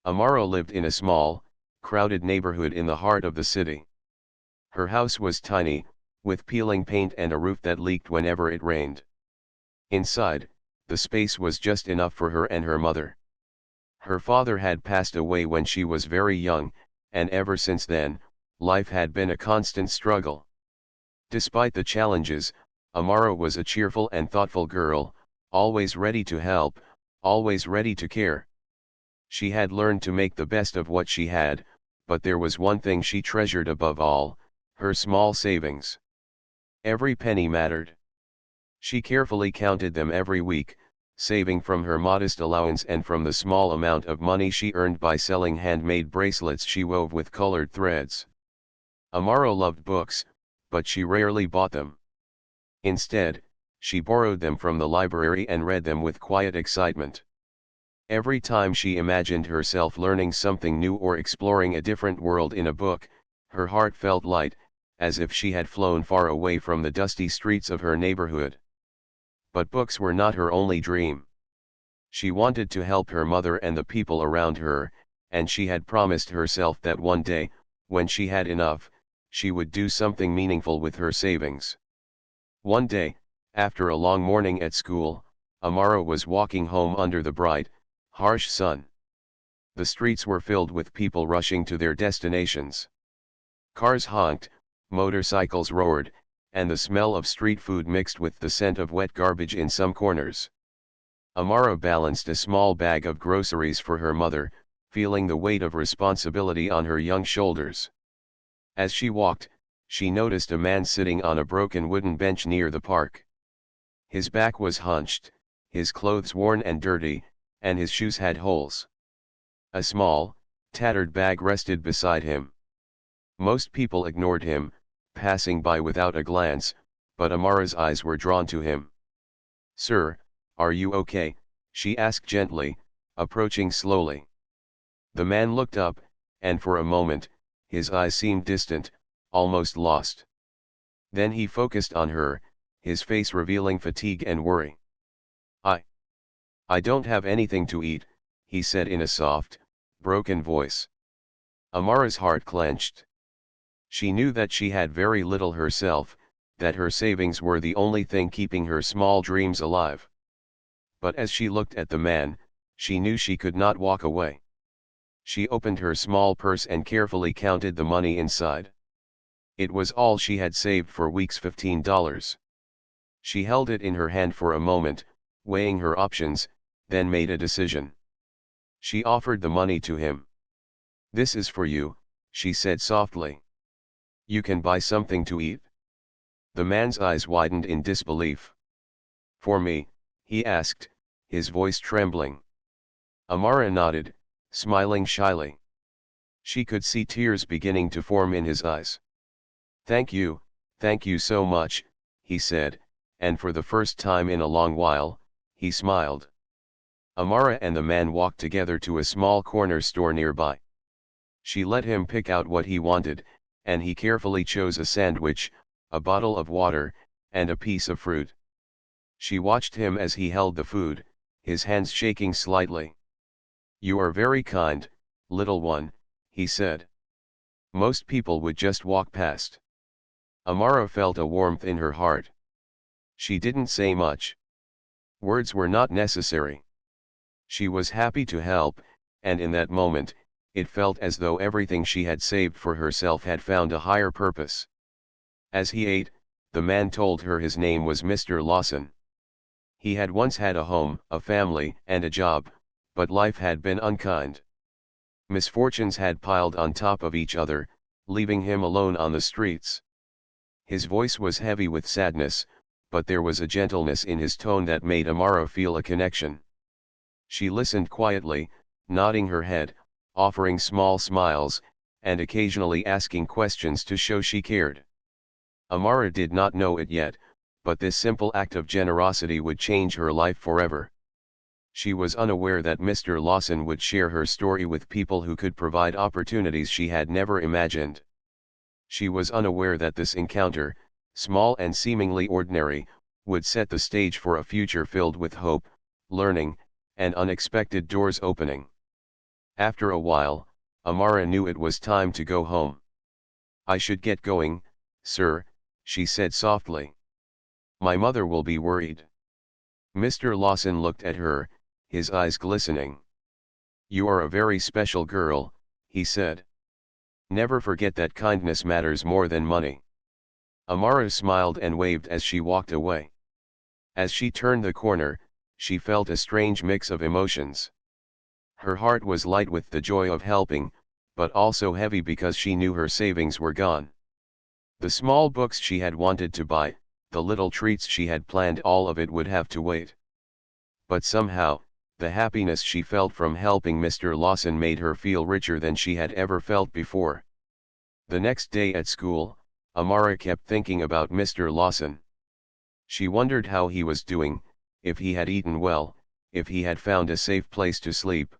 Amaro lived in a small, crowded neighborhood in the heart of the city. Her house was tiny, with peeling paint and a roof that leaked whenever it rained. Inside, the space was just enough for her and her mother. Her father had passed away when she was very young, and ever since then, life had been a constant struggle. Despite the challenges, Amaro was a cheerful and thoughtful girl, always ready to help, always ready to care. She had learned to make the best of what she had, but there was one thing she treasured above all: her small savings. Every penny mattered. She carefully counted them every week, saving from her modest allowance and from the small amount of money she earned by selling handmade bracelets she wove with colored threads. Amaro loved books, but she rarely bought them. Instead, she borrowed them from the library and read them with quiet excitement. Every time she imagined herself learning something new or exploring a different world in a book, her heart felt light, as if she had flown far away from the dusty streets of her neighborhood. But books were not her only dream. She wanted to help her mother and the people around her, and she had promised herself that one day, when she had enough, she would do something meaningful with her savings. One day, after a long morning at school, Amaro was walking home under the bright, harsh sun. The streets were filled with people rushing to their destinations. Cars honked, motorcycles roared, and the smell of street food mixed with the scent of wet garbage in some corners. Amaro balanced a small bag of groceries for her mother, feeling the weight of responsibility on her young shoulders. As she walked, she noticed a man sitting on a broken wooden bench near the park. His back was hunched, his clothes worn and dirty, and his shoes had holes. A small, tattered bag rested beside him. Most people ignored him, passing by without a glance, but Amara's eyes were drawn to him. "Sir, are you okay?" she asked gently, approaching slowly. The man looked up, and for a moment, his eyes seemed distant, almost lost. Then he focused on her, his face revealing fatigue and worry. I I don't have anything to eat," he said in a soft, broken voice. Amara's heart clenched. She knew that she had very little herself, that her savings were the only thing keeping her small dreams alive. But as she looked at the man, she knew she could not walk away. She opened her small purse and carefully counted the money inside. It was all she had saved for weeks: $15. She held it in her hand for a moment, weighing her options, then made a decision. She offered the money to him. "This is for you," she said softly. "You can buy something to eat?" The man's eyes widened in disbelief. "For me?" he asked, his voice trembling. Amara nodded, smiling shyly. She could see tears beginning to form in his eyes. Thank you so much," he said, and for the first time in a long while, he smiled. Amara and the man walked together to a small corner store nearby. She let him pick out what he wanted, and he carefully chose a sandwich, a bottle of water, and a piece of fruit. She watched him as he held the food, his hands shaking slightly. "You are very kind, little one," he said. "Most people would just walk past." Amara felt a warmth in her heart. She didn't say much. Words were not necessary. She was happy to help, and in that moment, it felt as though everything she had saved for herself had found a higher purpose. As he ate, the man told her his name was Mr. Lawson. He had once had a home, a family, and a job, but life had been unkind. Misfortunes had piled on top of each other, leaving him alone on the streets. His voice was heavy with sadness, but there was a gentleness in his tone that made Amara feel a connection. She listened quietly, nodding her head, offering small smiles, and occasionally asking questions to show she cared. Amara did not know it yet, but this simple act of generosity would change her life forever. She was unaware that Mr. Lawson would share her story with people who could provide opportunities she had never imagined. She was unaware that this encounter, small and seemingly ordinary, would set the stage for a future filled with hope, learning, and unexpected doors opening. After a while, Amara knew it was time to go home. "I should get going, sir," she said softly. "My mother will be worried." Mr. Lawson looked at her, his eyes glistening. "You are a very special girl," he said. "Never forget that kindness matters more than money." Amara smiled and waved as she walked away. As she turned the corner, she felt a strange mix of emotions. Her heart was light with the joy of helping, but also heavy because she knew her savings were gone. The small books she had wanted to buy, the little treats she had planned, all of it would have to wait. But somehow, the happiness she felt from helping Mr. Lawson made her feel richer than she had ever felt before. The next day at school, Amara kept thinking about Mr. Lawson. She wondered how he was doing, if he had eaten well, if he had found a safe place to sleep.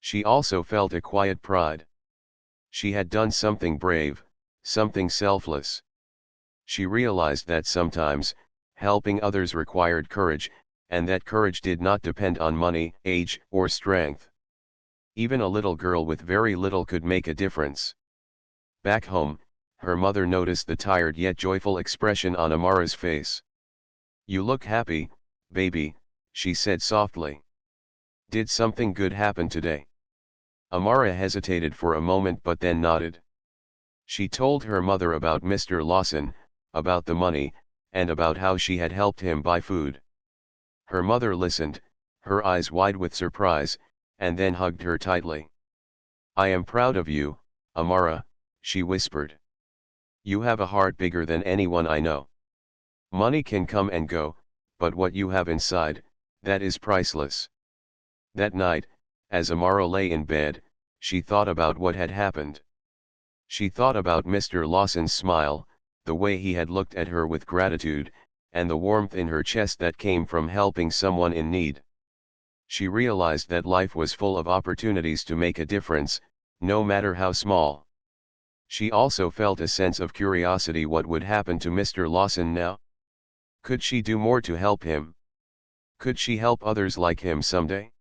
She also felt a quiet pride. She had done something brave, something selfless. She realized that sometimes, helping others required courage, and that courage did not depend on money, age, or strength. Even a little girl with very little could make a difference. Back home, her mother noticed the tired yet joyful expression on Amara's face. "You look happy, baby," she said softly. "Did something good happen today?" Amara hesitated for a moment but then nodded. She told her mother about Mr. Lawson, about the money, and about how she had helped him buy food. Her mother listened, her eyes wide with surprise, and then hugged her tightly. "I am proud of you, Amara," she whispered. "You have a heart bigger than anyone I know. Money can come and go, but what you have inside, that is priceless." That night, as Amara lay in bed, she thought about what had happened. She thought about Mr. Lawson's smile, the way he had looked at her with gratitude, and the warmth in her chest that came from helping someone in need. She realized that life was full of opportunities to make a difference, no matter how small. She also felt a sense of curiosity. What would happen to Mr. Lawson now? Could she do more to help him? Could she help others like him someday?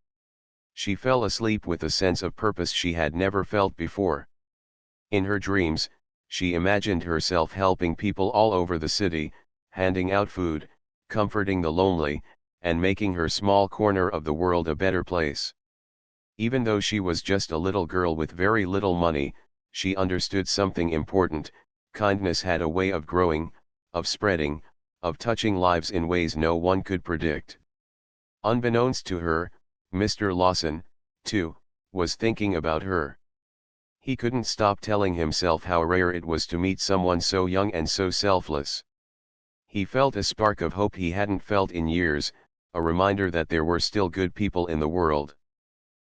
She fell asleep with a sense of purpose she had never felt before. In her dreams, she imagined herself helping people all over the city, handing out food, comforting the lonely, and making her small corner of the world a better place. Even though she was just a little girl with very little money, she understood something important: kindness had a way of growing, of spreading, of touching lives in ways no one could predict. Unbeknownst to her, Mr. Lawson, too, was thinking about her. He couldn't stop telling himself how rare it was to meet someone so young and so selfless. He felt a spark of hope he hadn't felt in years, a reminder that there were still good people in the world.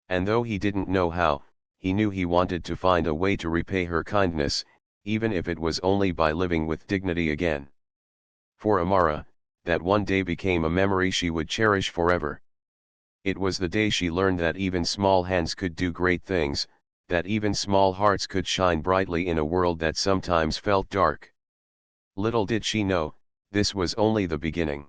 And though he didn't know how, he knew he wanted to find a way to repay her kindness, even if it was only by living with dignity again. For Amara, that one day became a memory she would cherish forever. It was the day she learned that even small hands could do great things, that even small hearts could shine brightly in a world that sometimes felt dark. Little did she know, this was only the beginning.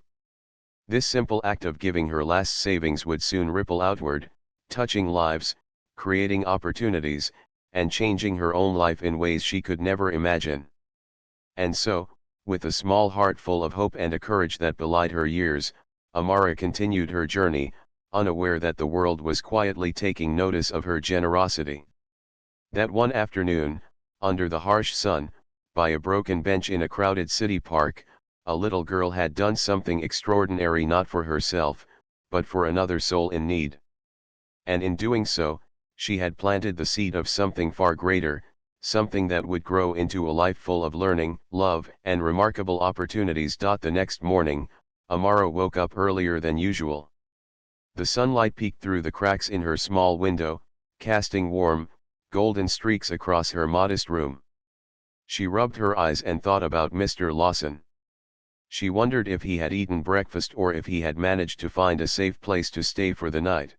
This simple act of giving her last savings would soon ripple outward, touching lives, creating opportunities, and changing her own life in ways she could never imagine. And so, with a small heart full of hope and a courage that belied her years, Amara continued her journey, unaware that the world was quietly taking notice of her generosity. That one afternoon, under the harsh sun, by a broken bench in a crowded city park, a little girl had done something extraordinary, not for herself, but for another soul in need. And in doing so, she had planted the seed of something far greater, something that would grow into a life full of learning, love, and remarkable opportunities. The next morning, Amara woke up earlier than usual. The sunlight peeked through the cracks in her small window, casting warm, golden streaks across her modest room. She rubbed her eyes and thought about Mr. Lawson. She wondered if he had eaten breakfast or if he had managed to find a safe place to stay for the night.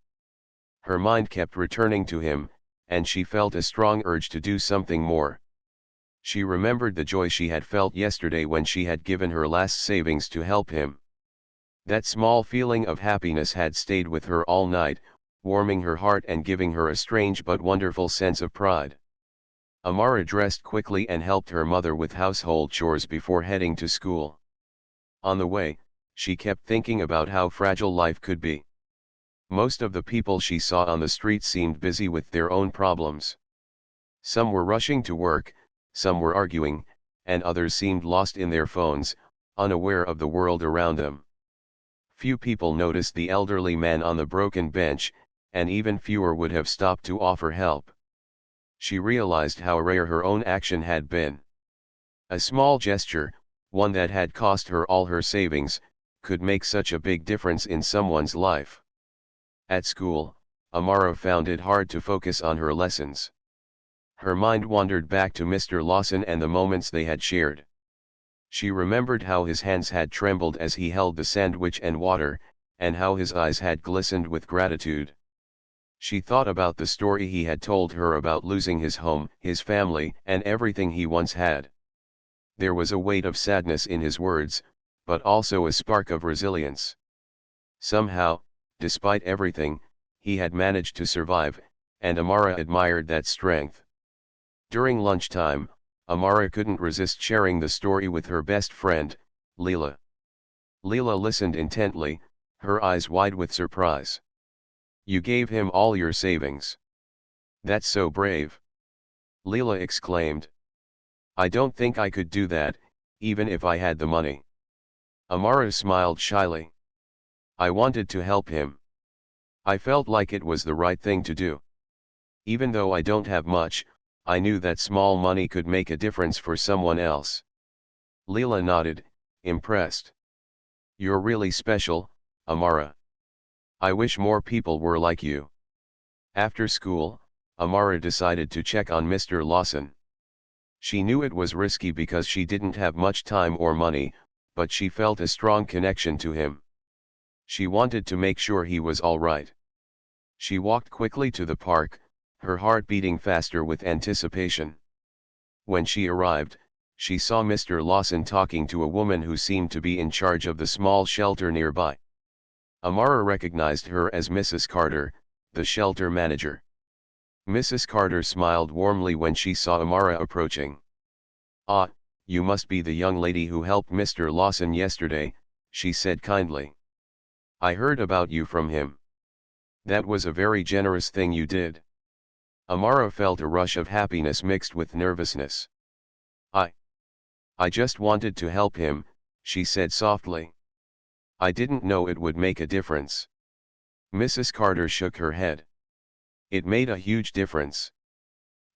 Her mind kept returning to him, and she felt a strong urge to do something more. She remembered the joy she had felt yesterday when she had given her last savings to help him. That small feeling of happiness had stayed with her all night, warming her heart and giving her a strange but wonderful sense of pride. Amara dressed quickly and helped her mother with household chores before heading to school. On the way, she kept thinking about how fragile life could be. Most of the people she saw on the street seemed busy with their own problems. Some were rushing to work, some were arguing, and others seemed lost in their phones, unaware of the world around them. Few people noticed the elderly man on the broken bench, and even fewer would have stopped to offer help. She realized how rare her own action had been. A small gesture, one that had cost her all her savings, could make such a big difference in someone's life. At school, Amara found it hard to focus on her lessons. Her mind wandered back to Mr. Lawson and the moments they had shared. She remembered how his hands had trembled as he held the sandwich and water, and how his eyes had glistened with gratitude. She thought about the story he had told her about losing his home, his family, and everything he once had. There was a weight of sadness in his words, but also a spark of resilience. Somehow, despite everything, he had managed to survive, and Amara admired that strength. During lunchtime, Amara couldn't resist sharing the story with her best friend, Leela. Leela listened intently, her eyes wide with surprise. "You gave him all your savings. That's so brave," Leela exclaimed. "I don't think I could do that, even if I had the money." Amara smiled shyly. "I wanted to help him. I felt like it was the right thing to do. Even though I don't have much, I knew that small money could make a difference for someone else." Leela nodded, impressed. "You're really special, Amara. I wish more people were like you." After school, Amara decided to check on Mr. Lawson. She knew it was risky because she didn't have much time or money, but she felt a strong connection to him. She wanted to make sure he was all right. She walked quickly to the park, her heart beating faster with anticipation. When she arrived, she saw Mr. Lawson talking to a woman who seemed to be in charge of the small shelter nearby. Amara recognized her as Mrs. Carter, the shelter manager. Mrs. Carter smiled warmly when she saw Amara approaching. "Ah, you must be the young lady who helped Mr. Lawson yesterday," she said kindly. "I heard about you from him. That was a very generous thing you did." Amara felt a rush of happiness mixed with nervousness. I just wanted to help him," she said softly. "I didn't know it would make a difference." Mrs. Carter shook her head. "It made a huge difference.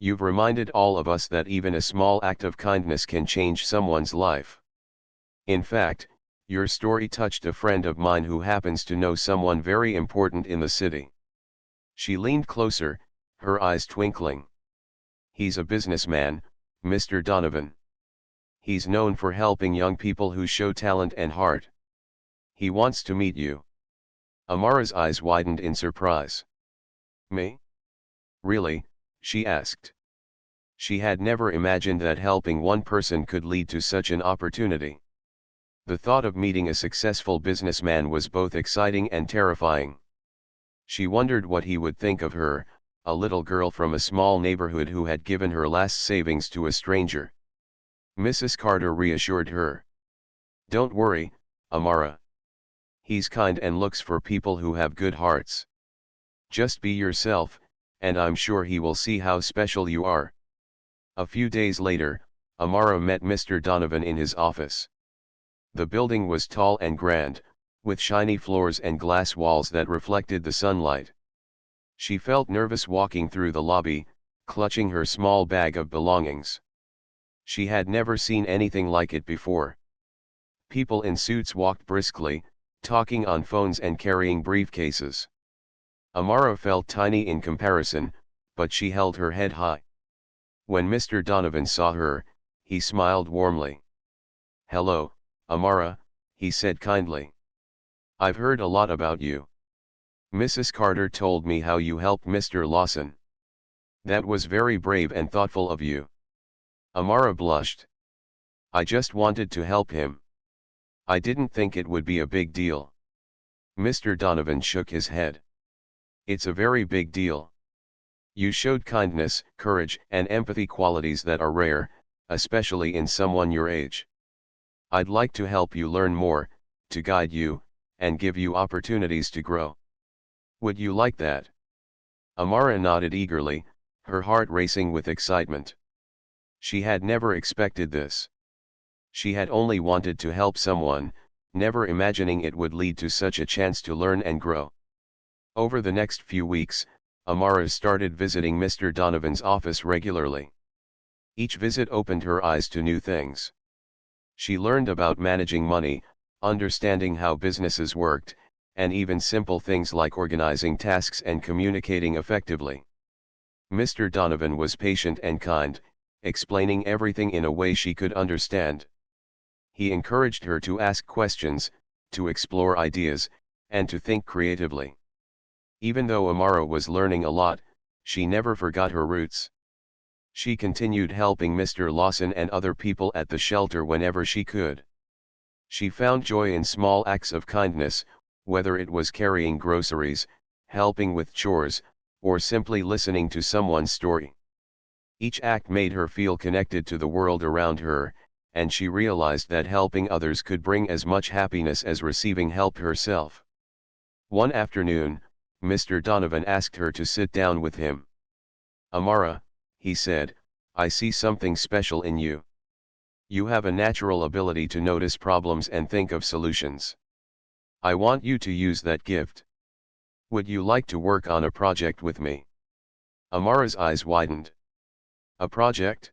You've reminded all of us that even a small act of kindness can change someone's life. In fact, your story touched a friend of mine who happens to know someone very important in the city." She leaned closer, her eyes twinkling. "He's a businessman, Mr. Donovan. He's known for helping young people who show talent and heart. He wants to meet you." Amara's eyes widened in surprise. "Me? Really?" she asked. She had never imagined that helping one person could lead to such an opportunity. The thought of meeting a successful businessman was both exciting and terrifying. She wondered what he would think of her, a little girl from a small neighborhood who had given her last savings to a stranger. Mrs. Carter reassured her. "Don't worry, Amara. He's kind and looks for people who have good hearts. Just be yourself, and I'm sure he will see how special you are." A few days later, Amara met Mr. Donovan in his office. The building was tall and grand, with shiny floors and glass walls that reflected the sunlight. She felt nervous walking through the lobby, clutching her small bag of belongings. She had never seen anything like it before. People in suits walked briskly, talking on phones and carrying briefcases. Amara felt tiny in comparison, but she held her head high. When Mr. Donovan saw her, he smiled warmly. "Hello, Amara," he said kindly. "I've heard a lot about you. Mrs. Carter told me how you helped Mr. Lawson. That was very brave and thoughtful of you." Amara blushed. "I just wanted to help him. I didn't think it would be a big deal." Mr. Donovan shook his head. It's a very big deal. You showed kindness, courage, and empathy, qualities that are rare, especially in someone your age. I'd like to help you learn more, to guide you, and give you opportunities to grow. Would you like that? Amara nodded eagerly, her heart racing with excitement. She had never expected this. She had only wanted to help someone, never imagining it would lead to such a chance to learn and grow. Over the next few weeks, Amara started visiting Mr. Donovan's office regularly. Each visit opened her eyes to new things. She learned about managing money, understanding how businesses worked, and even simple things like organizing tasks and communicating effectively. Mr. Donovan was patient and kind, explaining everything in a way she could understand. He encouraged her to ask questions, to explore ideas, and to think creatively. Even though Amara was learning a lot, she never forgot her roots. She continued helping Mr. Lawson and other people at the shelter whenever she could. She found joy in small acts of kindness, whether it was carrying groceries, helping with chores, or simply listening to someone's story. Each act made her feel connected to the world around her, and she realized that helping others could bring as much happiness as receiving help herself. One afternoon, Mr. Donovan asked her to sit down with him. "Amara," he said, "I see something special in you. You have a natural ability to notice problems and think of solutions. I want you to use that gift. Would you like to work on a project with me?" Amara's eyes widened. "A project?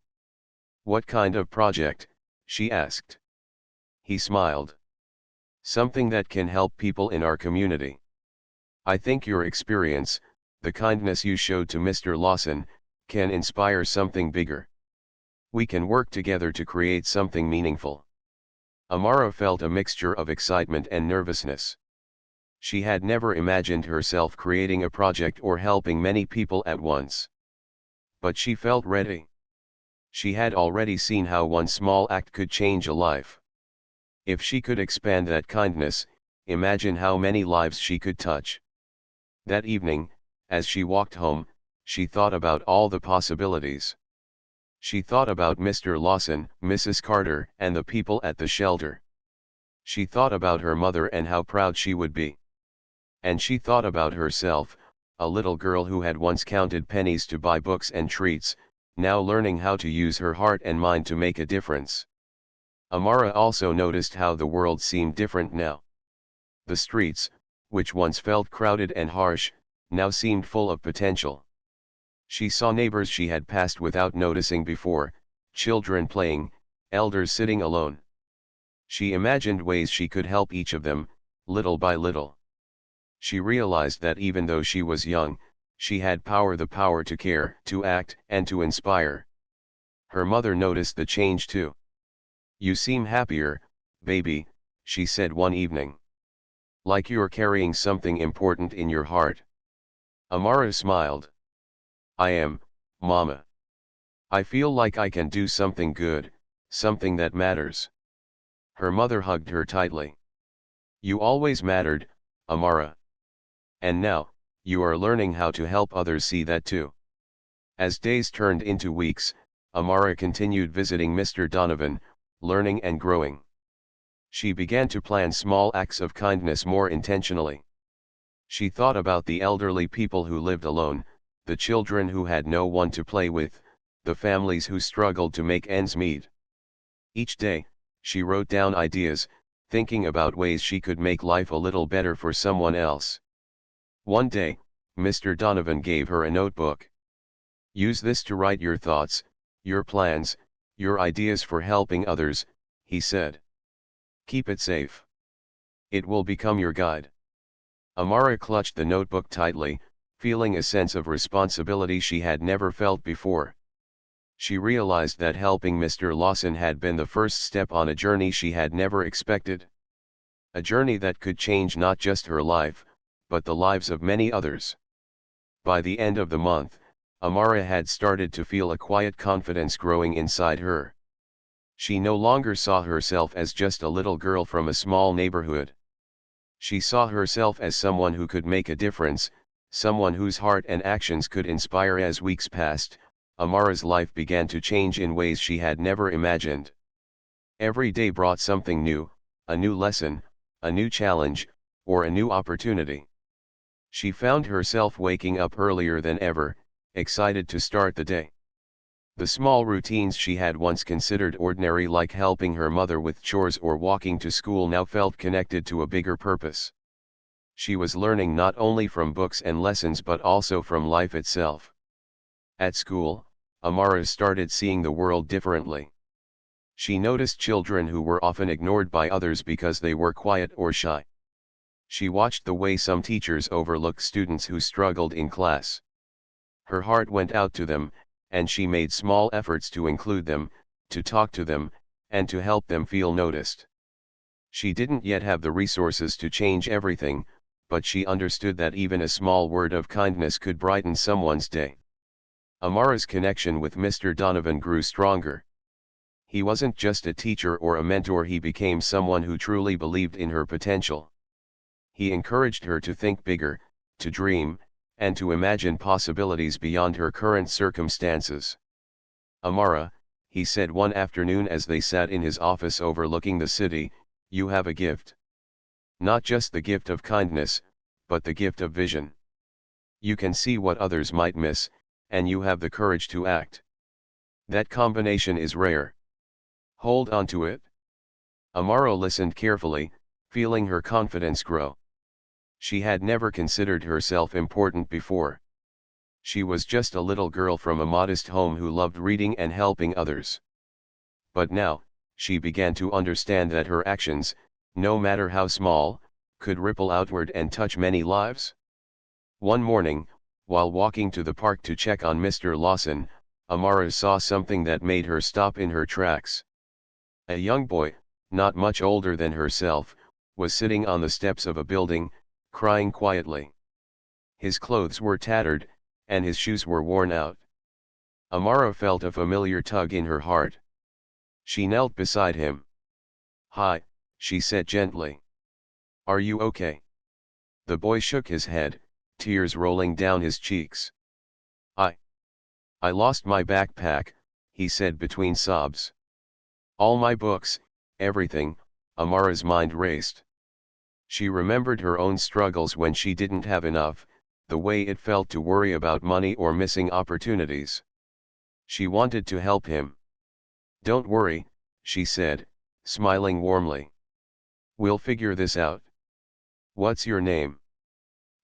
What kind of project?" she asked. He smiled. "Something that can help people in our community. I think your experience, the kindness you showed to Mr. Lawson, can inspire something bigger. We can work together to create something meaningful." Amara felt a mixture of excitement and nervousness. She had never imagined herself creating a project or helping many people at once. But she felt ready. She had already seen how one small act could change a life. If she could expand that kindness, imagine how many lives she could touch. That evening, as she walked home, she thought about all the possibilities. She thought about Mr. Lawson, Mrs. Carter, and the people at the shelter. She thought about her mother and how proud she would be. And she thought about herself, a little girl who had once counted pennies to buy books and treats, now learning how to use her heart and mind to make a difference. Amara also noticed how the world seemed different now. The streets, which once felt crowded and harsh, now seemed full of potential. She saw neighbors she had passed without noticing before, children playing, elders sitting alone. She imagined ways she could help each of them, little by little. She realized that even though she was young, she had the power to care, to act, and to inspire. Her mother noticed the change too. "You seem happier, baby," she said one evening. "Like you're carrying something important in your heart." Amara smiled. "I am, Mama. I feel like I can do something good, something that matters." Her mother hugged her tightly. "You always mattered, Amara. And now, you are learning how to help others see that too." As days turned into weeks, Amara continued visiting Mr. Donovan, learning and growing. She began to plan small acts of kindness more intentionally. She thought about the elderly people who lived alone, the children who had no one to play with, the families who struggled to make ends meet. Each day, she wrote down ideas, thinking about ways she could make life a little better for someone else. One day, Mr. Donovan gave her a notebook. "Use this to write your thoughts, your plans, your ideas for helping others," he said. "Keep it safe. It will become your guide." Amara clutched the notebook tightly, feeling a sense of responsibility she had never felt before. She realized that helping Mr. Lawson had been the first step on a journey she had never expected. A journey that could change not just her life, but the lives of many others. By the end of the month, Amara had started to feel a quiet confidence growing inside her. She no longer saw herself as just a little girl from a small neighborhood. She saw herself as someone who could make a difference, someone whose heart and actions could inspire. As weeks passed, Amara's life began to change in ways she had never imagined. Every day brought something new, a new lesson, a new challenge, or a new opportunity. She found herself waking up earlier than ever, excited to start the day. The small routines she had once considered ordinary, like helping her mother with chores or walking to school, now felt connected to a bigger purpose. She was learning not only from books and lessons but also from life itself. At school, Amara started seeing the world differently. She noticed children who were often ignored by others because they were quiet or shy. She watched the way some teachers overlooked students who struggled in class. Her heart went out to them, and she made small efforts to include them, to talk to them, and to help them feel noticed. She didn't yet have the resources to change everything, but she understood that even a small word of kindness could brighten someone's day. Amara's connection with Mr. Donovan grew stronger. He wasn't just a teacher or a mentor, he became someone who truly believed in her potential. He encouraged her to think bigger, to dream, and to imagine possibilities beyond her current circumstances. "Amara," he said one afternoon as they sat in his office overlooking the city, "you have a gift. Not just the gift of kindness, but the gift of vision. You can see what others might miss, and you have the courage to act. That combination is rare. Hold on to it." Amara listened carefully, feeling her confidence grow. She had never considered herself important before. She was just a little girl from a modest home who loved reading and helping others. But now, she began to understand that her actions, no matter how small, could ripple outward and touch many lives. One morning, while walking to the park to check on Mr. Lawson, Amara saw something that made her stop in her tracks. A young boy, not much older than herself, was sitting on the steps of a building, crying quietly. His clothes were tattered, and his shoes were worn out. Amara felt a familiar tug in her heart. She knelt beside him. "Hi," she said gently. "Are you okay?" The boy shook his head, tears rolling down his cheeks. I I lost my backpack," he said between sobs. "All my books, everything." Amara's mind raced. She remembered her own struggles when she didn't have enough, the way it felt to worry about money or missing opportunities. She wanted to help him. "Don't worry," she said, smiling warmly. "We'll figure this out." "What's your name?"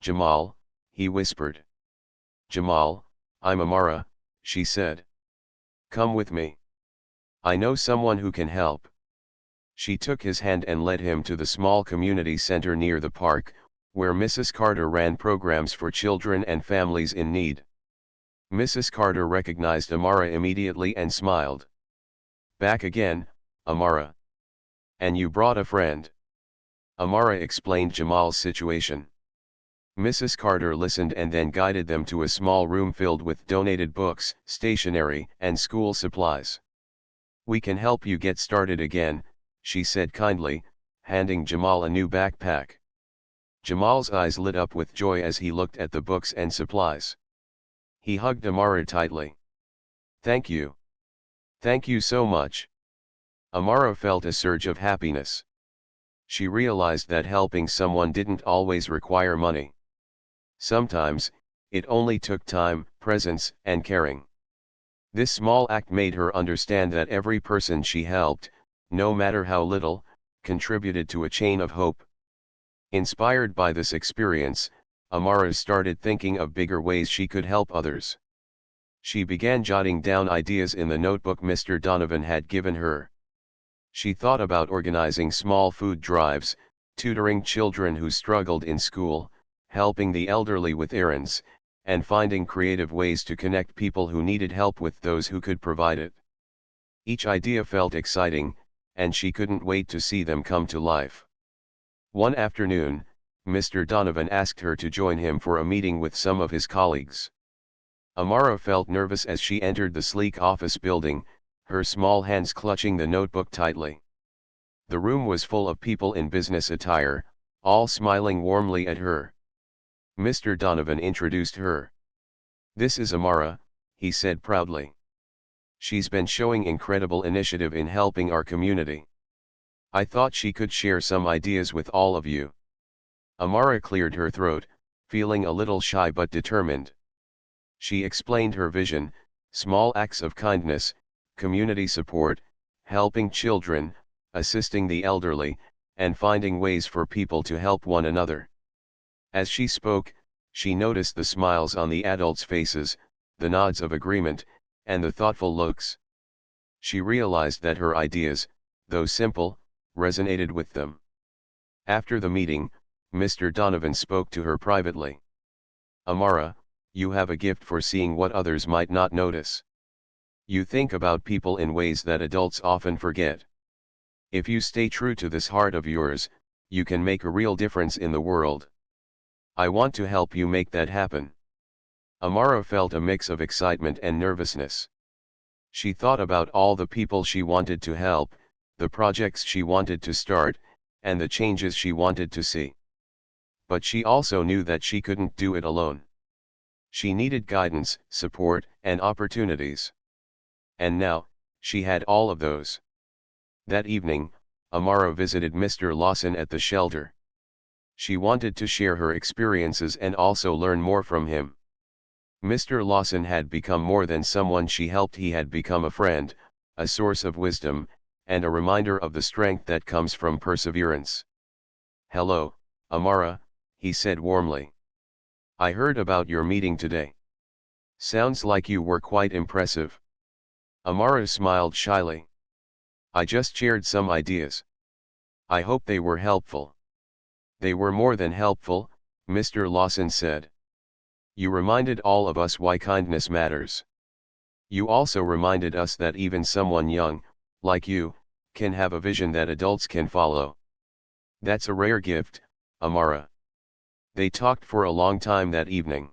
"Jamal," he whispered. "Jamal, I'm Amara," she said. "Come with me. I know someone who can help." She took his hand and led him to the small community center near the park, where Mrs. Carter ran programs for children and families in need. Mrs. Carter recognized Amara immediately and smiled. "Back again, Amara. And you brought a friend." Amara explained Jamal's situation. Mrs. Carter listened and then guided them to a small room filled with donated books, stationery, and school supplies. "We can help you get started again," she said kindly, handing Jamal a new backpack. Jamal's eyes lit up with joy as he looked at the books and supplies. He hugged Amara tightly. "Thank you. Thank you so much." Amara felt a surge of happiness. She realized that helping someone didn't always require money. Sometimes, it only took time, presence, and caring. This small act made her understand that every person she helped, no matter how little, contributed to a chain of hope. Inspired by this experience, Amara started thinking of bigger ways she could help others. She began jotting down ideas in the notebook Mr. Donovan had given her. She thought about organizing small food drives, tutoring children who struggled in school, helping the elderly with errands, and finding creative ways to connect people who needed help with those who could provide it. Each idea felt exciting, and she couldn't wait to see them come to life. One afternoon, Mr. Donovan asked her to join him for a meeting with some of his colleagues. Amara felt nervous as she entered the sleek office building, her small hands clutching the notebook tightly. The room was full of people in business attire, all smiling warmly at her. Mr. Donovan introduced her. "This is Amara," he said proudly. "She's been showing incredible initiative in helping our community. I thought she could share some ideas with all of you." Amara cleared her throat, feeling a little shy but determined. She explained her vision: small acts of kindness, community support, helping children, assisting the elderly, and finding ways for people to help one another. As she spoke, she noticed the smiles on the adults' faces, the nods of agreement, and the thoughtful looks. She realized that her ideas, though simple, resonated with them. After the meeting, Mr. Donovan spoke to her privately. "Amara, you have a gift for seeing what others might not notice. You think about people in ways that adults often forget. If you stay true to this heart of yours, you can make a real difference in the world. I want to help you make that happen." Amara felt a mix of excitement and nervousness. She thought about all the people she wanted to help, the projects she wanted to start, and the changes she wanted to see. But she also knew that she couldn't do it alone. She needed guidance, support, and opportunities. And now, she had all of those. That evening, Amara visited Mr. Lawson at the shelter. She wanted to share her experiences and also learn more from him. Mr. Lawson had become more than someone she helped. He had become a friend, a source of wisdom, and a reminder of the strength that comes from perseverance. "Hello, Amara," he said warmly. "I heard about your meeting today. Sounds like you were quite impressive." Amara smiled shyly. "I just shared some ideas. I hope they were helpful." "They were more than helpful," Mr. Lawson said. "You reminded all of us why kindness matters. You also reminded us that even someone young, like you, can have a vision that adults can follow. That's a rare gift, Amara." They talked for a long time that evening.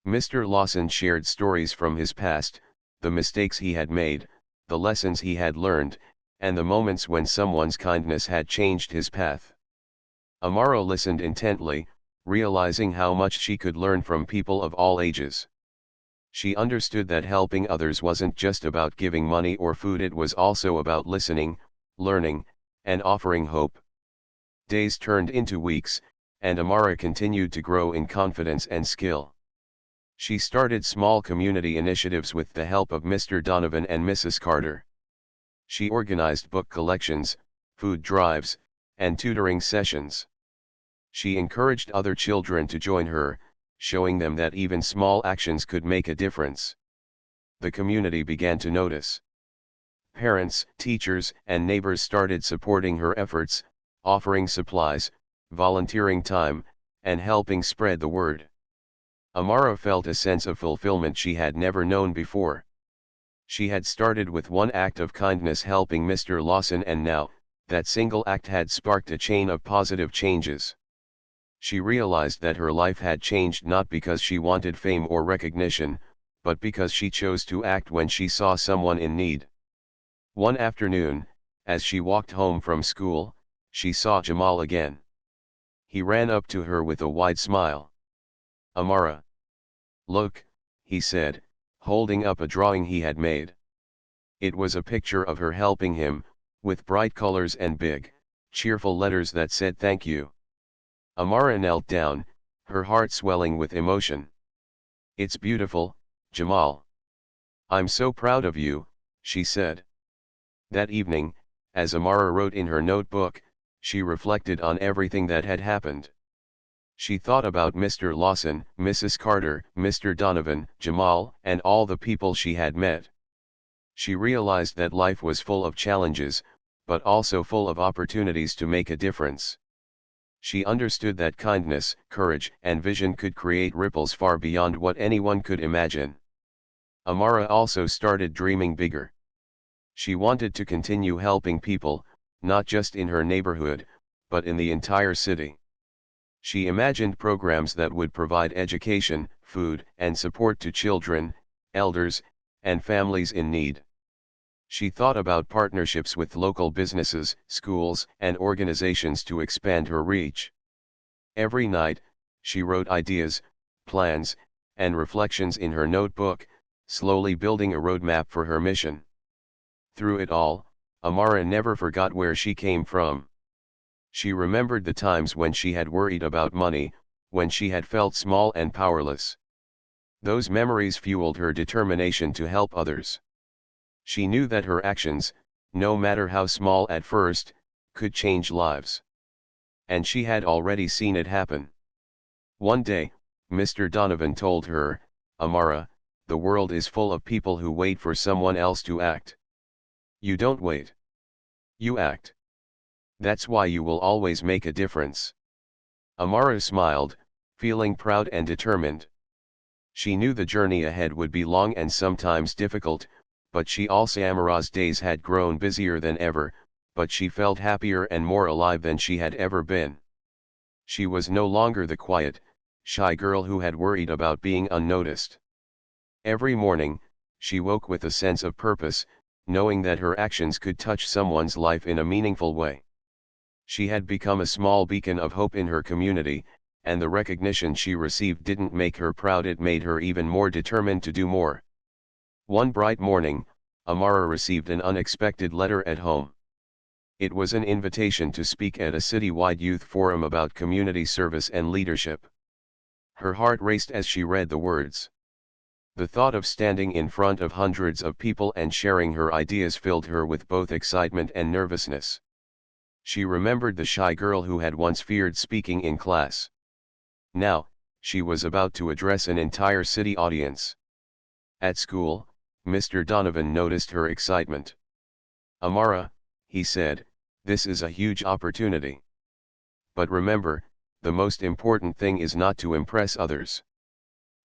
Mr. Lawson shared stories from his past, the mistakes he had made, the lessons he had learned, and the moments when someone's kindness had changed his path. Amara listened intently, realizing how much she could learn from people of all ages. She understood that helping others wasn't just about giving money or food, it was also about listening, learning, and offering hope. Days turned into weeks, and Amara continued to grow in confidence and skill. She started small community initiatives with the help of Mr. Donovan and Mrs. Carter. She organized book collections, food drives, and tutoring sessions. She encouraged other children to join her, showing them that even small actions could make a difference. The community began to notice. Parents, teachers, and neighbors started supporting her efforts, offering supplies, volunteering time, and helping spread the word. Amara felt a sense of fulfillment she had never known before. She had started with one act of kindness, helping Mr. Lawson, and now, that single act had sparked a chain of positive changes. She realized that her life had changed not because she wanted fame or recognition, but because she chose to act when she saw someone in need. One afternoon, as she walked home from school, she saw Jamal again. He ran up to her with a wide smile. "Amara. Look," he said, holding up a drawing he had made. It was a picture of her helping him, with bright colors and big, cheerful letters that said thank you. Amara knelt down, her heart swelling with emotion. "It's beautiful, Jamal. I'm so proud of you," she said. That evening, as Amara wrote in her notebook, she reflected on everything that had happened. She thought about Mr. Lawson, Mrs. Carter, Mr. Donovan, Jamal, and all the people she had met. She realized that life was full of challenges, but also full of opportunities to make a difference. She understood that kindness, courage, and vision could create ripples far beyond what anyone could imagine. Amara also started dreaming bigger. She wanted to continue helping people, not just in her neighborhood, but in the entire city. She imagined programs that would provide education, food, and support to children, elders, and families in need. She thought about partnerships with local businesses, schools, and organizations to expand her reach. Every night, She wrote ideas, plans, and reflections in her notebook, slowly building a roadmap for her mission. Through it all, Amara never forgot where she came from. She remembered the times when she had worried about money, when she had felt small and powerless. Those memories fueled her determination to help others. She knew that her actions, no matter how small at first, could change lives. And she had already seen it happen. One day, Mr. Donovan told her, "Amara, the world is full of people who wait for someone else to act. You don't wait. You act. That's why you will always make a difference." Amara smiled, feeling proud and determined. She knew the journey ahead would be long and sometimes difficult, but Amara's days had grown busier than ever, but she felt happier and more alive than she had ever been. She was no longer the quiet, shy girl who had worried about being unnoticed. Every morning, she woke with a sense of purpose, knowing that her actions could touch someone's life in a meaningful way. She had become a small beacon of hope in her community, and the recognition she received didn't make her proud, it made her even more determined to do more. One bright morning, Amara received an unexpected letter at home. It was an invitation to speak at a citywide youth forum about community service and leadership. Her heart raced as she read the words. The thought of standing in front of hundreds of people and sharing her ideas filled her with both excitement and nervousness. She remembered the shy girl who had once feared speaking in class. Now, she was about to address an entire city audience. At school, Mr. Donovan noticed her excitement. "Amara," he said, "this is a huge opportunity. But remember, the most important thing is not to impress others.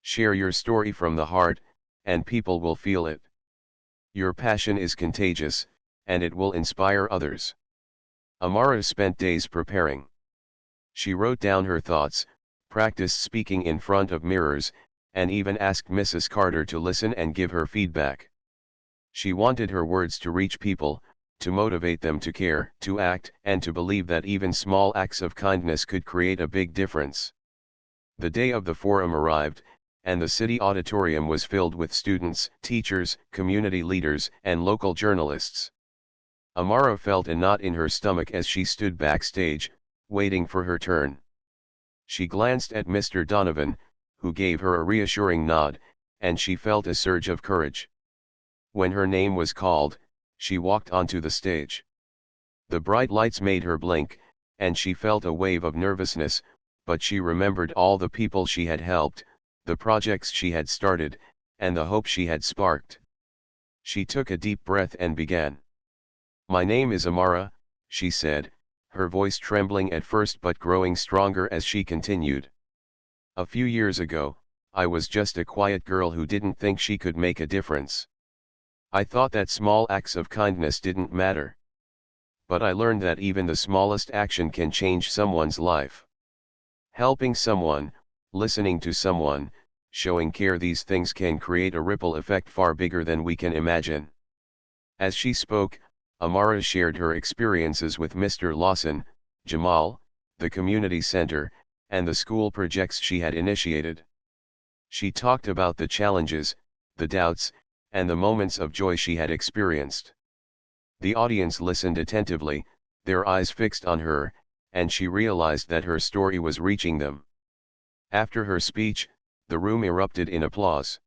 Share your story from the heart, and people will feel it. Your passion is contagious, and it will inspire others." Amara spent days preparing. She wrote down her thoughts, practiced speaking in front of mirrors, and even asked Mrs. Carter to listen and give her feedback. She wanted her words to reach people, to motivate them to care, to act, and to believe that even small acts of kindness could create a big difference. The day of the forum arrived, and the city auditorium was filled with students, teachers, community leaders, and local journalists. Amara felt a knot in her stomach as she stood backstage, waiting for her turn. She glanced at Mr. Donovan, who gave her a reassuring nod, and she felt a surge of courage. When her name was called, she walked onto the stage. The bright lights made her blink, and she felt a wave of nervousness, but she remembered all the people she had helped, the projects she had started, and the hope she had sparked. She took a deep breath and began. "My name is Amara," she said, her voice trembling at first but growing stronger as she continued. "A few years ago, I was just a quiet girl who didn't think she could make a difference. I thought that small acts of kindness didn't matter. But I learned that even the smallest action can change someone's life. Helping someone, listening to someone, showing care, these things can create a ripple effect far bigger than we can imagine." As she spoke, Amara shared her experiences with Mr. Lawson, Jamal, the community center, and the school projects she had initiated. She talked about the challenges, the doubts, and the moments of joy she had experienced. The audience listened attentively, their eyes fixed on her, and she realized that her story was reaching them. After her speech, the room erupted in applause.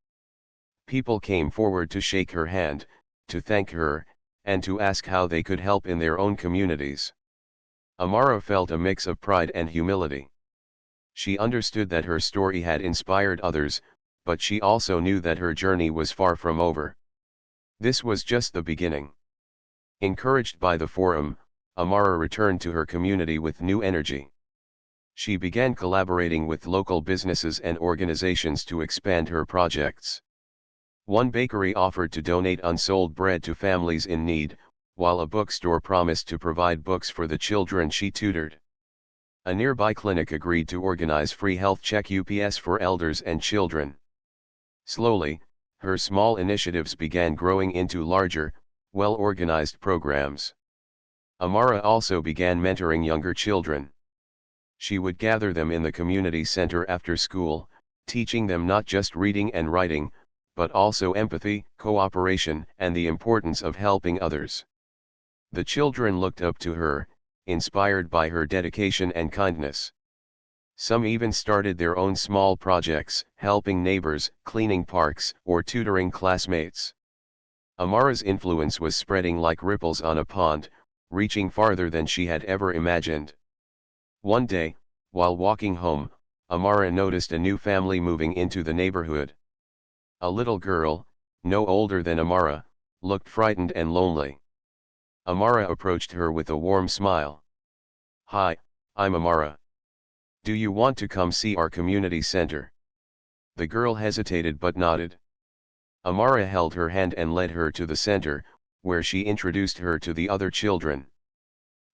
People came forward to shake her hand, to thank her, and to ask how they could help in their own communities. Amara felt a mix of pride and humility. She understood that her story had inspired others, but she also knew that her journey was far from over. This was just the beginning. Encouraged by the forum, Amara returned to her community with new energy. She began collaborating with local businesses and organizations to expand her projects. One bakery offered to donate unsold bread to families in need, while a bookstore promised to provide books for the children she tutored. A nearby clinic agreed to organize free health check UPS for elders and children. Slowly, her small initiatives began growing into larger, well-organized programs. Amara also began mentoring younger children. She would gather them in the community center after school, teaching them not just reading and writing, but also empathy, cooperation, and the importance of helping others. The children looked up to her, inspired by her dedication and kindness. Some even started their own small projects, helping neighbors, cleaning parks, or tutoring classmates. Amara's influence was spreading like ripples on a pond, reaching farther than she had ever imagined. One day, while walking home, Amara noticed a new family moving into the neighborhood. A little girl, no older than Amara, looked frightened and lonely. Amara approached her with a warm smile. "Hi, I'm Amara. Do you want to come see our community center?" The girl hesitated but nodded. Amara held her hand and led her to the center, where she introduced her to the other children.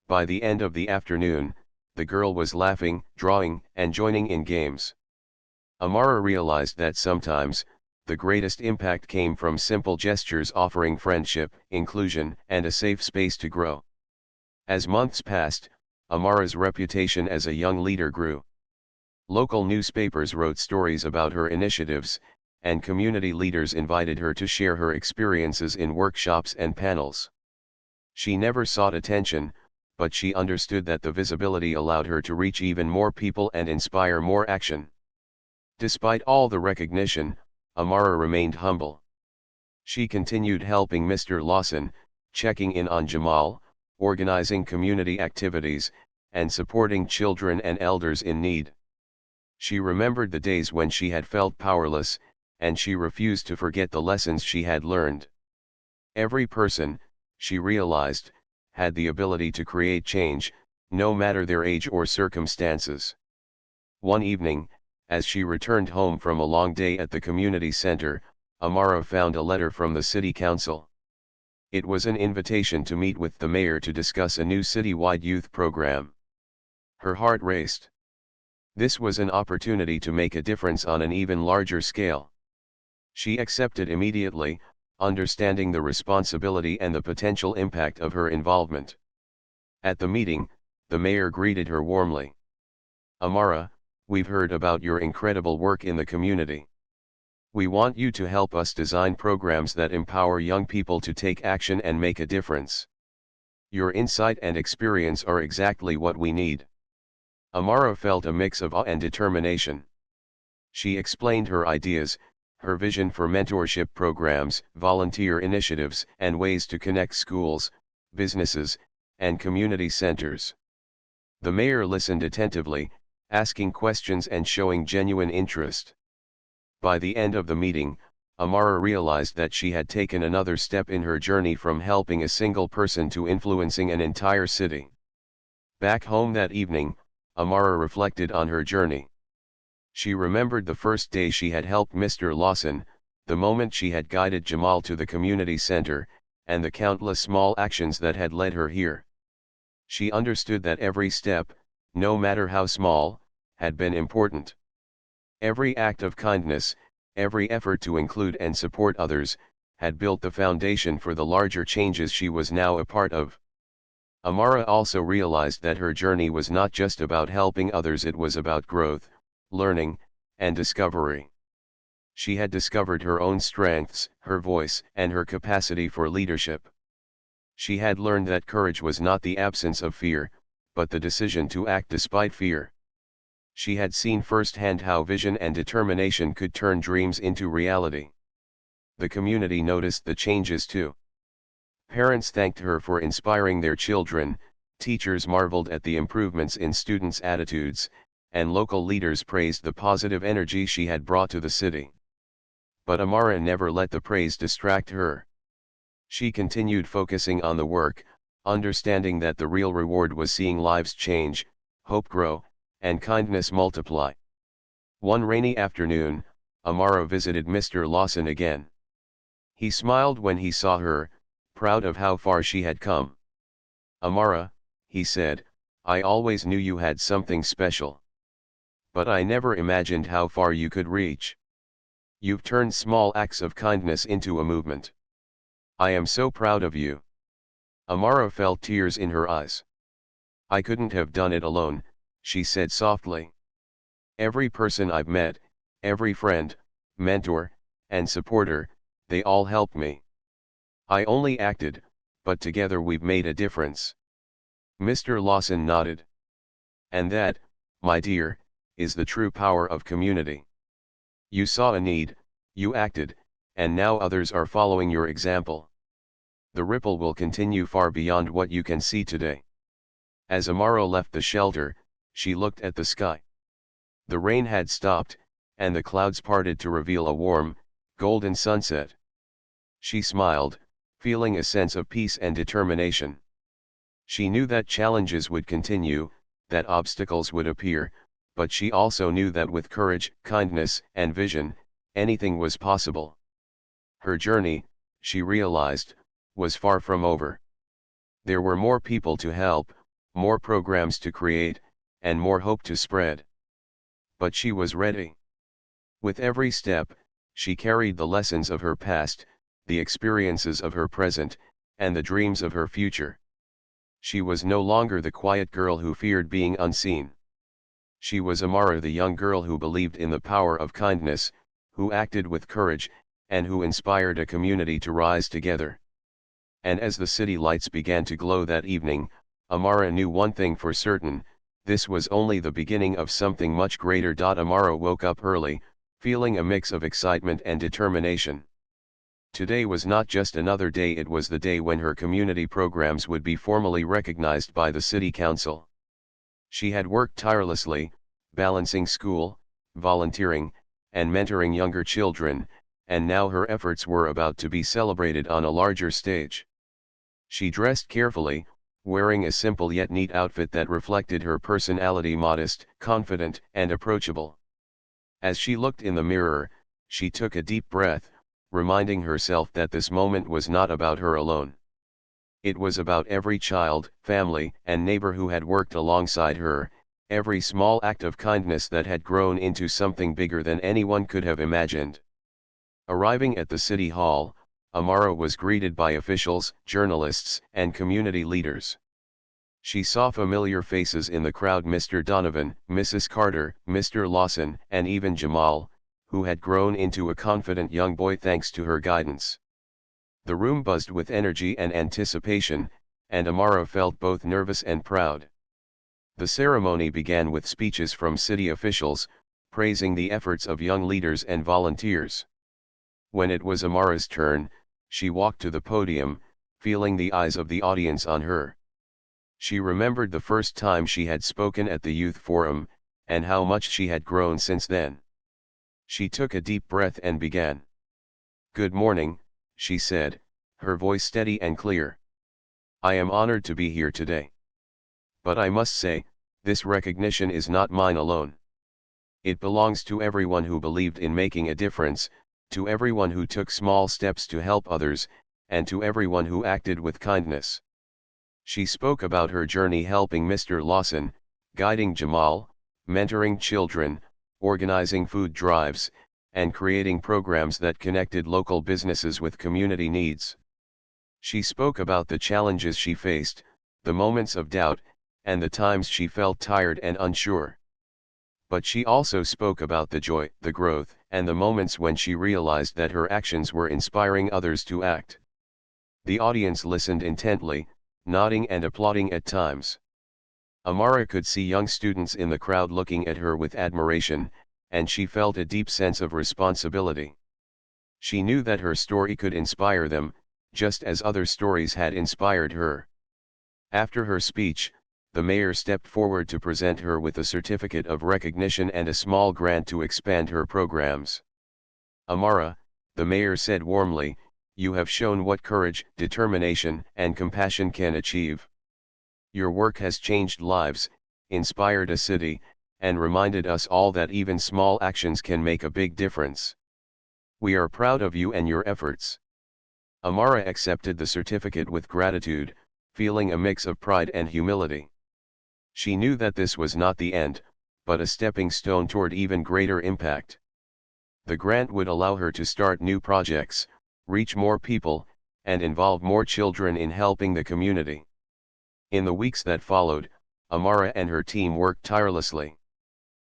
By the end of the afternoon, the girl was laughing, drawing, and joining in games. Amara realized that sometimes, the greatest impact came from simple gestures offering friendship, inclusion, and a safe space to grow. As months passed, Amara's reputation as a young leader grew. Local newspapers wrote stories about her initiatives, and community leaders invited her to share her experiences in workshops and panels. She never sought attention, but she understood that the visibility allowed her to reach even more people and inspire more action. Despite all the recognition, Amara remained humble. She continued helping Mr. Lawson, checking in on Jamal, organizing community activities, and supporting children and elders in need. She remembered the days when she had felt powerless, and she refused to forget the lessons she had learned. Every person, she realized, had the ability to create change, no matter their age or circumstances. One evening, as she returned home from a long day at the community center, Amara found a letter from the city council. It was an invitation to meet with the mayor to discuss a new citywide youth program. Her heart raced. This was an opportunity to make a difference on an even larger scale. She accepted immediately, understanding the responsibility and the potential impact of her involvement. At the meeting, the mayor greeted her warmly. "Amara, we've heard about your incredible work in the community. We want you to help us design programs that empower young people to take action and make a difference. Your insight and experience are exactly what we need." Amara felt a mix of awe and determination. She explained her ideas, her vision for mentorship programs, volunteer initiatives, and ways to connect schools, businesses, and community centers. The mayor listened attentively, asking questions and showing genuine interest. By the end of the meeting, Amara realized that she had taken another step in her journey from helping a single person to influencing an entire city. Back home that evening, Amara reflected on her journey. She remembered the first day she had helped Mr. Lawson, the moment she had guided Jamal to the community center, and the countless small actions that had led her here. She understood that every step, no matter how small, had been important. Every act of kindness, every effort to include and support others, had built the foundation for the larger changes she was now a part of. Amara also realized that her journey was not just about helping others, it was about growth, learning, and discovery. She had discovered her own strengths, her voice, and her capacity for leadership. She had learned that courage was not the absence of fear, but the decision to act despite fear. She had seen firsthand how vision and determination could turn dreams into reality. The community noticed the changes too. Parents thanked her for inspiring their children, teachers marveled at the improvements in students' attitudes, and local leaders praised the positive energy she had brought to the city. But Amara never let the praise distract her. She continued focusing on the work, understanding that the real reward was seeing lives change, hope grow, and kindness multiply. One rainy afternoon, Amara visited Mr. Lawson again. He smiled when he saw her, proud of how far she had come. "Amara," he said, "I always knew you had something special. But I never imagined how far you could reach. You've turned small acts of kindness into a movement. I am so proud of you." Amara felt tears in her eyes. "I couldn't have done it alone," she said softly. Every person I've met, every friend, mentor, and supporter, they all helped me. I only acted, but together we've made a difference. Mr. Lawson nodded. And that, my dear, is the true power of community. You saw a need, you acted, and now others are following your example. The ripple will continue far beyond what you can see today. As Amaro left the shelter, she looked at the sky. The rain had stopped, and the clouds parted to reveal a warm, golden sunset. She smiled, feeling a sense of peace and determination. She knew that challenges would continue, that obstacles would appear, but she also knew that with courage, kindness, and vision, anything was possible. Her journey, she realized, was far from over. There were more people to help, more programs to create, and more hope to spread. But she was ready. With every step, she carried the lessons of her past, the experiences of her present, and the dreams of her future. She was no longer the quiet girl who feared being unseen. She was Amara, the young girl who believed in the power of kindness, who acted with courage, and who inspired a community to rise together. And as the city lights began to glow that evening, Amara knew one thing for certain: this was only the beginning of something much greater. Amara woke up early, feeling a mix of excitement and determination. Today was not just another day, it was the day when her community programs would be formally recognized by the city council. She had worked tirelessly, balancing school, volunteering, and mentoring younger children, and now her efforts were about to be celebrated on a larger stage. She dressed carefully, wearing a simple yet neat outfit that reflected her personality: modest, confident, and approachable. As she looked in the mirror, she took a deep breath, reminding herself that this moment was not about her alone. It was about every child, family, and neighbor who had worked alongside her, every small act of kindness that had grown into something bigger than anyone could have imagined. Arriving at the city hall, Amara was greeted by officials, journalists, and community leaders. She saw familiar faces in the crowd: Mr. Donovan, Mrs. Carter, Mr. Lawson, and even Jamal, who had grown into a confident young boy thanks to her guidance. The room buzzed with energy and anticipation, and Amara felt both nervous and proud. The ceremony began with speeches from city officials, praising the efforts of young leaders and volunteers. When it was Amara's turn, she walked to the podium, feeling the eyes of the audience on her. She remembered the first time she had spoken at the youth forum, and how much she had grown since then. She took a deep breath and began. "Good morning," she said, her voice steady and clear. "I am honored to be here today. But I must say, this recognition is not mine alone. It belongs to everyone who believed in making a difference, to everyone who took small steps to help others, and to everyone who acted with kindness." She spoke about her journey helping Mr. Lawson, guiding Jamal, mentoring children, organizing food drives, and creating programs that connected local businesses with community needs. She spoke about the challenges she faced, the moments of doubt, and the times she felt tired and unsure. But she also spoke about the joy, the growth, and the moments when she realized that her actions were inspiring others to act. The audience listened intently, nodding and applauding at times. Amara could see young students in the crowd looking at her with admiration, and she felt a deep sense of responsibility. She knew that her story could inspire them, just as other stories had inspired her. After her speech, the mayor stepped forward to present her with a certificate of recognition and a small grant to expand her programs. "Amara," the mayor said warmly, "you have shown what courage, determination, and compassion can achieve. Your work has changed lives, inspired a city, and reminded us all that even small actions can make a big difference. We are proud of you and your efforts." Amara accepted the certificate with gratitude, feeling a mix of pride and humility. She knew that this was not the end, but a stepping stone toward even greater impact. The grant would allow her to start new projects, reach more people, and involve more children in helping the community. In the weeks that followed, Amara and her team worked tirelessly.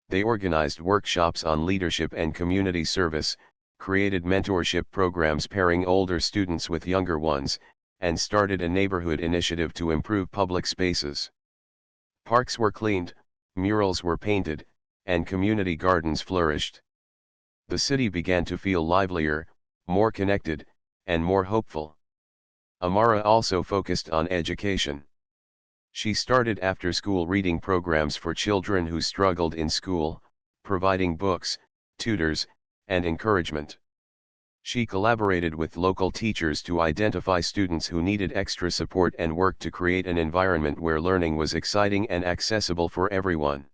They organized workshops on leadership and community service, created mentorship programs pairing older students with younger ones, and started a neighborhood initiative to improve public spaces. Parks were cleaned, murals were painted, and community gardens flourished. The city began to feel livelier, more connected, and more hopeful. Amara also focused on education. She started after-school reading programs for children who struggled in school, providing books, tutors, and encouragement. She collaborated with local teachers to identify students who needed extra support and worked to create an environment where learning was exciting and accessible for everyone.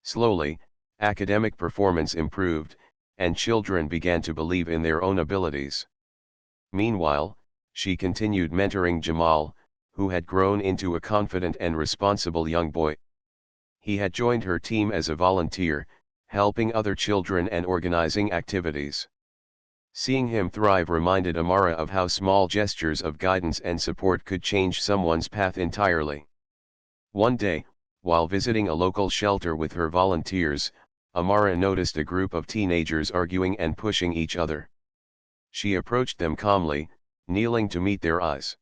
Slowly, academic performance improved, and children began to believe in their own abilities. Meanwhile, she continued mentoring Jamal, who had grown into a confident and responsible young boy. He had joined her team as a volunteer, helping other children and organizing activities. Seeing him thrive reminded Amara of how small gestures of guidance and support could change someone's path entirely. One day, while visiting a local shelter with her volunteers, Amara noticed a group of teenagers arguing and pushing each other. She approached them calmly, kneeling to meet their eyes.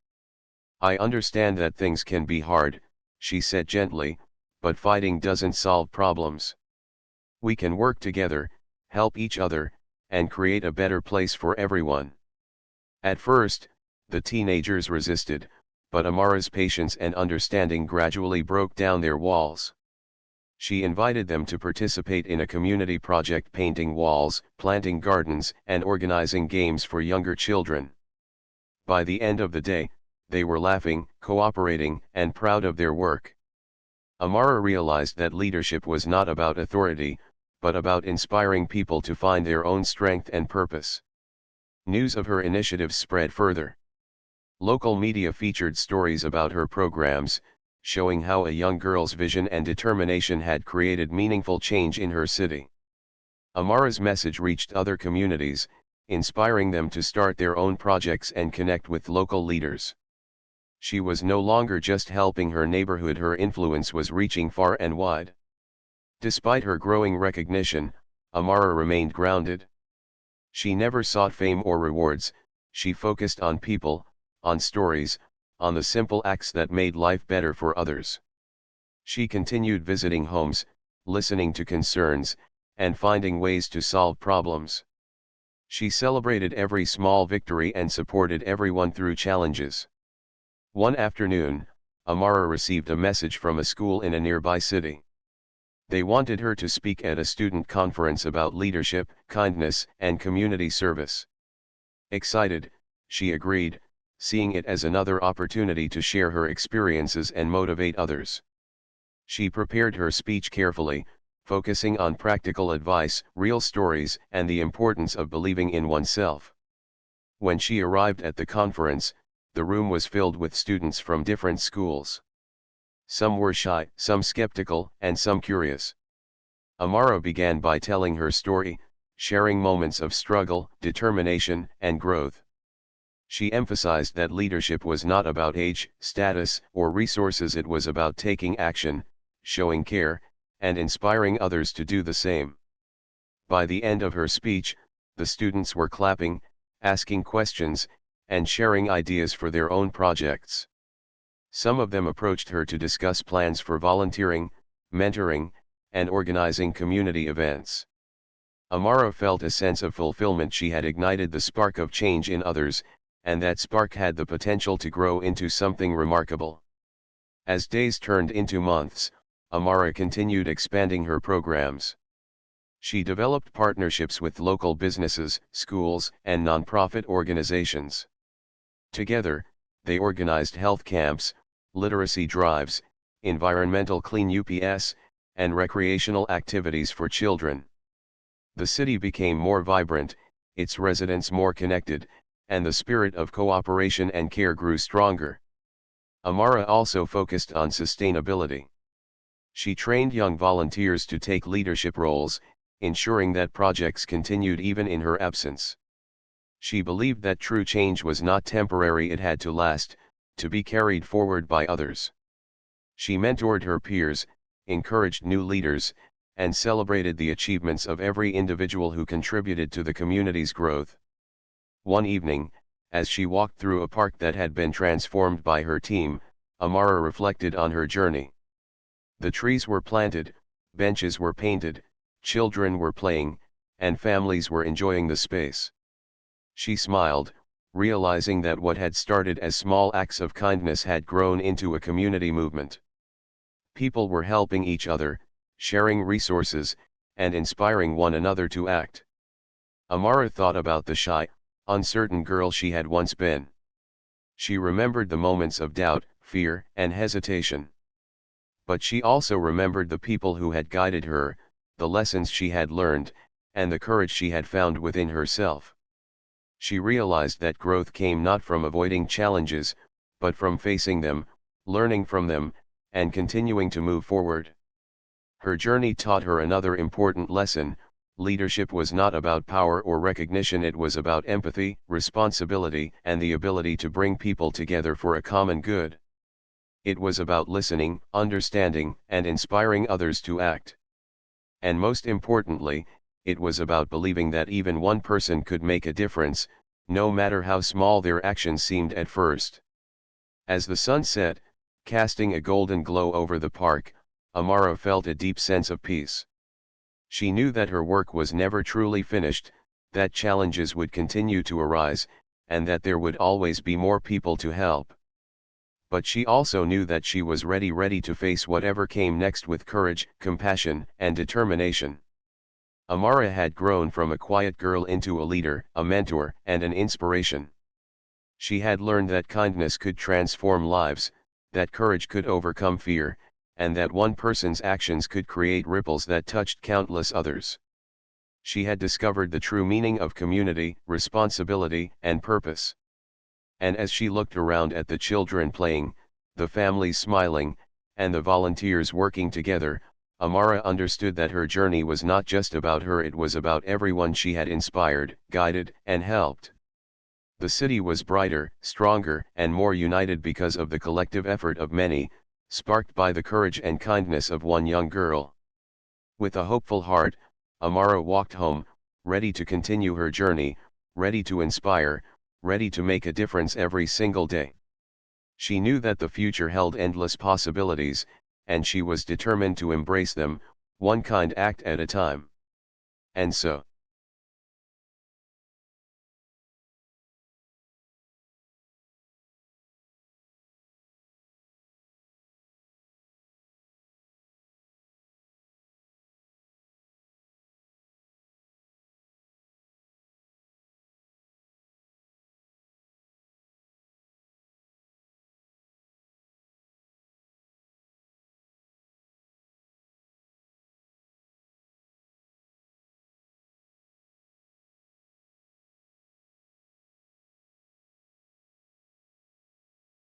"I understand that things can be hard," she said gently, "but fighting doesn't solve problems. We can work together, help each other, and create a better place for everyone." At first, the teenagers resisted, but Amara's patience and understanding gradually broke down their walls. She invited them to participate in a community project painting walls, planting gardens, and organizing games for younger children. By the end of the day, they were laughing, cooperating, and proud of their work. Amara realized that leadership was not about authority, but about inspiring people to find their own strength and purpose. News of her initiatives spread further. Local media featured stories about her programs, showing how a young girl's vision and determination had created meaningful change in her city. Amara's message reached other communities, inspiring them to start their own projects and connect with local leaders. She was no longer just helping her neighborhood, her influence was reaching far and wide. Despite her growing recognition, Amara remained grounded. She never sought fame or rewards, she focused on people, on stories, on the simple acts that made life better for others. She continued visiting homes, listening to concerns, and finding ways to solve problems. She celebrated every small victory and supported everyone through challenges. One afternoon, Amara received a message from a school in a nearby city. They wanted her to speak at a student conference about leadership, kindness, and community service. Excited, she agreed, seeing it as another opportunity to share her experiences and motivate others. She prepared her speech carefully, focusing on practical advice, real stories, and the importance of believing in oneself. When she arrived at the conference, the room was filled with students from different schools. Some were shy, some skeptical, and some curious. Amara began by telling her story, sharing moments of struggle, determination, and growth. She emphasized that leadership was not about age, status, or resources. It was about taking action, showing care, and inspiring others to do the same. By the end of her speech, the students were clapping, asking questions, and sharing ideas for their own projects. Some of them approached her to discuss plans for volunteering, mentoring, and organizing community events. Amara felt a sense of fulfillment. She had ignited the spark of change in others, and that spark had the potential to grow into something remarkable. As days turned into months, Amara continued expanding her programs. She developed partnerships with local businesses, schools, and nonprofit organizations. Together, they organized health camps, literacy drives, environmental clean UPS, and recreational activities for children. The city became more vibrant, its residents more connected, and the spirit of cooperation and care grew stronger. Amara also focused on sustainability. She trained young volunteers to take leadership roles, ensuring that projects continued even in her absence. She believed that true change was not temporary, it had to last, to be carried forward by others. She mentored her peers, encouraged new leaders, and celebrated the achievements of every individual who contributed to the community's growth. One evening, as she walked through a park that had been transformed by her team, Amara reflected on her journey. The trees were planted, benches were painted, children were playing, and families were enjoying the space. She smiled, realizing that what had started as small acts of kindness had grown into a community movement. People were helping each other, sharing resources, and inspiring one another to act. Amara thought about the shy, uncertain girl she had once been. She remembered the moments of doubt, fear, and hesitation. But she also remembered the people who had guided her, the lessons she had learned, and the courage she had found within herself. She realized that growth came not from avoiding challenges, but from facing them, learning from them, and continuing to move forward. Her journey taught her another important lesson: leadership was not about power or recognition, it was about empathy, responsibility, and the ability to bring people together for a common good. It was about listening, understanding, and inspiring others to act. And most importantly, it was about believing that even one person could make a difference, no matter how small their actions seemed at first. As the sun set, casting a golden glow over the park, Amara felt a deep sense of peace. She knew that her work was never truly finished, that challenges would continue to arise, and that there would always be more people to help. But she also knew that she was ready to face whatever came next with courage, compassion, and determination. Amara had grown from a quiet girl into a leader, a mentor, and an inspiration. She had learned that kindness could transform lives, that courage could overcome fear, and that one person's actions could create ripples that touched countless others. She had discovered the true meaning of community, responsibility, and purpose. And as she looked around at the children playing, the families smiling, and the volunteers working together, Amara understood that her journey was not just about her, it was about everyone she had inspired, guided, and helped. The city was brighter, stronger, and more united because of the collective effort of many, sparked by the courage and kindness of one young girl. With a hopeful heart, Amara walked home, ready to continue her journey, ready to inspire, ready to make a difference every single day. She knew that the future held endless possibilities, and she was determined to embrace them, one kind act at a time. And so,